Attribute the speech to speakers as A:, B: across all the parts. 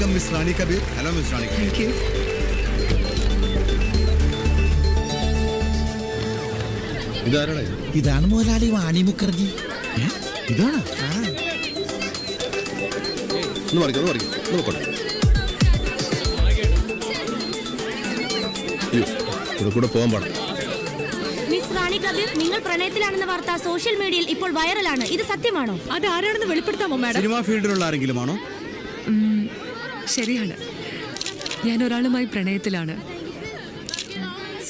A: Welcome miss Rani Kabir. Hello miss Rani Kabir.
B: Thank you.
A: ഇതാരാണ്?
C: ഇതാണ് മുതലാളി വാണി മുഖർജി.
A: ഇതാണ്. കൂടെ പോകാൻ പാടില്ല.
D: മിസ് റാണി കബീർ, നിങ്ങൾ പ്രണയത്തിലാണെന്ന വാർത്ത സോഷ്യൽ മീഡിയയിൽ ഇപ്പോൾ വൈറലാണ്. ഇത് സത്യമാണോ?
B: അത് ആരാണെന്ന് വെളിപ്പെടുത്താമോ മാഡം?
A: സിനിമാ ഫീൽഡിലുള്ള ആരെങ്കിലും ആണോ?
B: ശരിയാണ്, ഞാൻ ഒരാളുമായി പ്രണയത്തിലാണ്.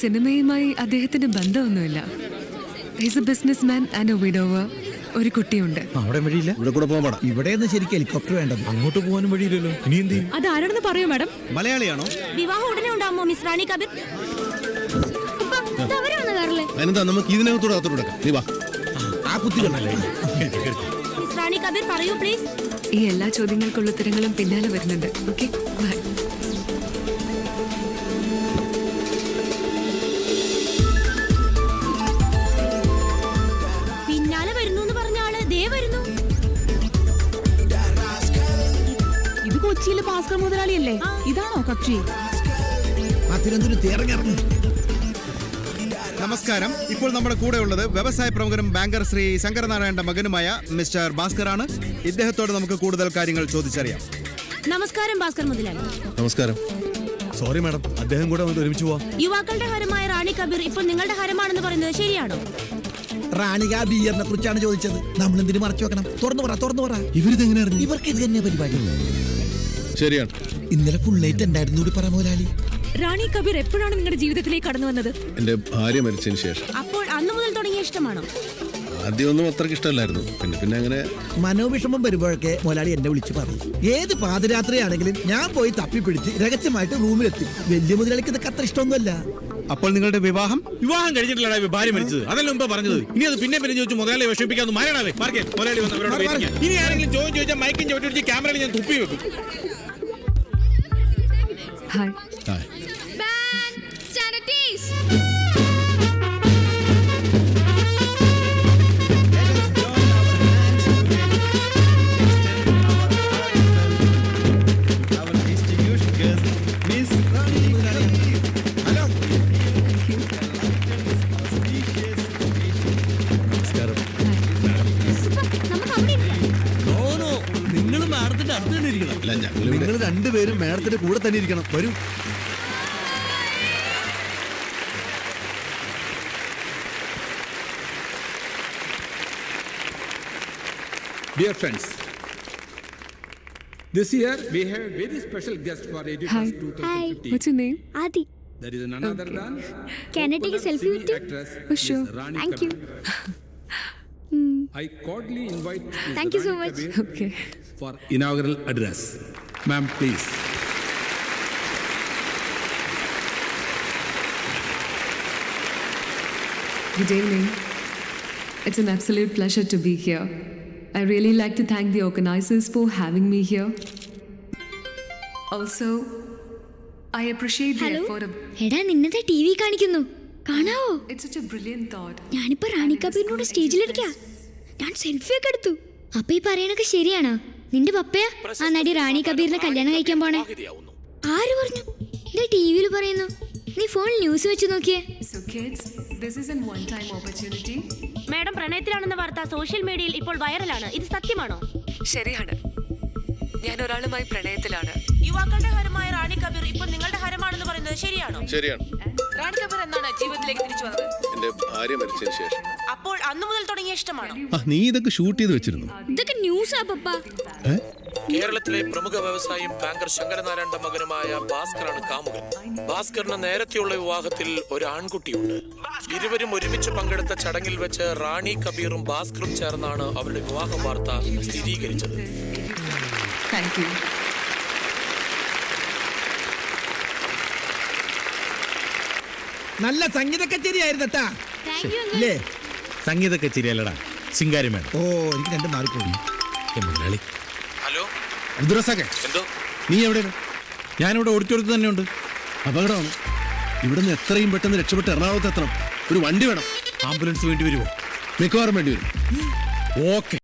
B: സിനിമയുമായി അദ്ദേഹത്തിന് ബന്ധമൊന്നുമില്ല. Is a businessman and a widower. ഒരു കുട്ടിയുണ്ട്.
C: അവിടെ വഴിയില്ല.
A: ഇവിടെ കൂടെ പോകാൻ പാടാ.
C: ഇവിടെയൊന്നും ശരിക്കും ഹെലികോപ്റ്റർ വേണ്ടത്. അങ്ങോട്ട് പോകാനും വഴിയില്ലല്ലോ. ഇനി എന്ത് ചെയ്യും?
B: അത് ആരാണെന്ന് പറയൂ മാഡം.
A: മലയാളിയാണോ?
D: വിവാഹം ഉടനെ ഉണ്ടാകുമോ മിസ് റാണി കബീർ?
A: അതിനെന്താ, നമുക്ക് ഇതിനകത്തൂടെ അകത്തോട്ട് കിടക്കാം. നീ വാ.
C: ആ കുത്തി കണ്ടല്ലേ.
D: മിസ് റാണി കബീർ പറയൂ പ്ലീസ്.
B: ഈ എല്ലാ ചോദ്യങ്ങൾക്കുള്ള ഉത്തരങ്ങളും പിന്നാലെ വരുന്നുണ്ട്. Okay, bye.
D: പിന്നാലെ വരുന്നു എന്ന് പറഞ്ഞ ആള് ദേ വരുന്നു.
B: ഇത് കൊച്ചിയിലെ ഭാസ്കർ മുതലാളിയല്ലേ? ഇതാണോ കക്ഷി?
C: ആ തിരുവനന്തപുരത്ത് ഇറങ്ങി.
A: നമസ്കാരം. ഇപ്പോൾ നമ്മുടെ കൂടെ ഉള്ളത് വ്യവസായ പ്രമുഖനും ബാങ്കർ ശ്രീ ശങ്കരനാരായണന്റെ മകനുമായ മിസ്റ്റർ ഭാസ്കർ ആണ്. ഇദ്ദേഹത്തോട് നമുക്ക് കൂടുതൽ കാര്യങ്ങൾ ചോദിച്ചറിയാം.
D: നമസ്കാരം ഭാസ്കർ മുതലാളി.
A: നമസ്കാരം. സോറി മാഡം, അദ്ദേഹം കൂടെ ഒരുമിച്ച് പോവാം.
D: യുവാക്കളുടെ ഹരമായ റാണി കബീർ ഇപ്പോൾ നിങ്ങളുടെ ഹരമാണെന്ന് പറയുന്നത് ശരിയാണോ?
C: റാണിക ബിയറിനെ കുറിച്ചാണ് ചോദിച്ചത്. നമ്മൾ എന്തിനു മറച്ചു വെക്കണം? തുറന്നു പറ.
A: ഇവരിതെങ്ങനെ അറിഞ്ഞു?
C: ഇവർക്ക് ഇത് തന്നെ പരിപാടി.
A: ശരിയാണ്.
C: ഇന്നലെ ഫുൾ നൈറ്റ് ഉണ്ടായിരുന്നു കൂടി പറ മുതലാളി.
B: റാണി കബീർ എപ്പോഴാണ് നിങ്ങളുടെ ജീവിതത്തിലേക്ക് കടന്നു വന്നത്?
A: എന്റെ ഭാര്യ മരിച്ചതിന് ശേഷം.
D: അപ്പോൾ അന്ന് മുതൽ തുടങ്ങിയ ഇഷ്ടമാണോ?
A: ആദ്യമൊന്നും അത്രയ്ക്ക് ഇഷ്ടമല്ലായിരുന്നു. പിന്നെ അങ്ങനെ
C: മനോവിഷമം വരുമ്പോഴൊക്കെ മുതലാളി എന്നെ വിളിച്ച് പറയും. ഏത് പാതിരാത്രിയാണെങ്കിലും ഞാൻ പോയി തപ്പിപ്പിടിച്ച് രഹസ്യമായിട്ട് റൂമിലെത്തി. വലിയ മുതലാളിക്ക് ഇതൊക്കെ അത്ര ഇഷ്ടമൊന്നുമല്ല.
A: അപ്പോൾ നിങ്ങളുടെ വിവാഹം
E: കഴിഞ്ഞിട്ടില്ല, ഭാര്യ മരിച്ചത്. അതല്ല മുമ്പ് പറഞ്ഞത്. ഇനി അത് പിന്നെ ചോദിച്ചു മുതലാളി വിഷമിപ്പിക്കാന്ന് മാറണേ. മുതലാളി വന്നവരോട് ഇനി ആരെങ്കിലും ചോദിച്ചാൽ മൈക്കും ചോദിച്ചു ക്യാമറയിൽ ഞാൻ തുപ്പി വെക്കും.
B: ഹായ്.
A: നിങ്ങൾ രണ്ടുപേരും മേഡത്തിന്റെ കൂടെ തന്നെ ഇരിക്കണം. വരൂ.
F: Dear friends, this year we have very special guest for Editas
B: Hi.
F: 2015.
B: What's your name?
D: Adi.
F: That is none other than
D: Can I take a selfie with you?
F: actress
B: Oh, sure.
F: Ms. Rani
D: Thank you.
F: Kabir. I cordially invite Ms.
D: Thank you so
F: Rani
D: much.
F: Kabir
B: Okay.
F: for inaugural address. Ma'am, please.
B: Good evening. It's an absolute pleasure to be here. I really like to thank the organizers for having me here. Also, I appreciate the effort of...
D: എടാ നിന്നത്തെ TV കാണിക്കുന്നു, കാണാവോ?
B: It's such a brilliant thought.
D: ഞാനിപ്പോ റാണി കബീറിനോട് സ്റ്റേജിലിരിക്കാ. ഞാൻ selfie ഒക്കെ എടുത്തു. അപ്പൊ ഈ പറയണൊക്കെ ശരിയാണോ? നിന്റെ പപ്പയാ ആ നടി റാണി കബീറിനെ കല്യാണം കഴിക്കാൻ പോണേ? ആര് പറഞ്ഞു? ഇത് ടിവിയിൽ പറയുന്നു. നീ ഫോണിൽ ന്യൂസ് വെച്ച് നോക്കിയേ.
B: So kids, this is a one-time opportunity.
D: Madam പ്രണയത്തിലാണെന്ന വാർത്ത സോഷ്യൽ മീഡിയയിൽ ഇപ്പോൾ വൈറലാണ്. ഇത് സത്യമാണോ?
B: ശരിയാണ്, ഞാൻ ഒരാളുമായി പ്രണയത്തിലാണ്.
D: യുവാക്കളുടെ ഹരമായ റാണി കബീർ ഇപ്പോൾ നിങ്ങളുടെ ഹരമാണെന്ന് പറയുന്നത് ശരിയാണോ?
A: ശരിയാണ്.
B: റാണി കബീർ എന്നാണ് ജീവിതത്തിലേക്ക് തിരിച്ചു വന്നത്?
A: എന്റെ ഭാര്യ മരിച്ചതിന് ശേഷം.
D: അപ്പോൾ അന്ന് മുതൽ തുടങ്ങിയ ഇഷ്ടമാണോ?
A: നീ ഇതൊക്കെ ഷൂട്ട് ചെയ്ത് വെച്ചിരുന്നു?
D: ഇതൊക്കെ ന്യൂസാ പപ്പ.
G: കേരളത്തിലെ പ്രമുഖ വ്യവസായിയും ബാങ്കർ ശങ്കരനാരായണന്റെ മകനുമായ ഭാസ്കറാണ് കാമുകൻ. ഭാസ്കറിന് നേരത്തെയുള്ള വിവാഹത്തിൽ ഒരു ആൺകുട്ടിയുണ്ട്. ഇരുവരും ഒരുമിച്ച് പങ്കെടുത്ത ചടങ്ങിൽ വെച്ച് റാണി കബീറും ഭാസ്കറും ചേർന്നാണ് അവരുടെ വിവാഹ വാർത്ത സ്ഥിരീകരിച്ചത്.
B: Thank you.
C: നല്ല സംഗീത കച്ചേരിയായിരുന്നട്ടാ.
E: സംഗീത കച്ചേരിയല്ലടാ, ശിങ്കാരി മേഡം.
C: ഓ, എനിക്ക് രണ്ട് മാറിപ്പോയി.
E: മുതലാളി.
G: ഹലോ
E: അബ്ദുറസാഖേ,
G: എന്തോ?
E: നീ എവിടെയാണ്? ഞാനിവിടെ ഓടിച്ചോടത്ത് തന്നെ ഉണ്ട്.
A: അപകടമാണ്. ഇവിടുന്ന് എത്രയും പെട്ടെന്ന് രക്ഷപ്പെട്ട് എറണാകുളത്ത് എത്തണം. ഒരു വണ്ടി വേണം.
E: ആംബുലൻസ് വേണ്ടി വരുമോ?
A: മിക്കവാറും വേണ്ടി വരും.
E: ഓക്കെ.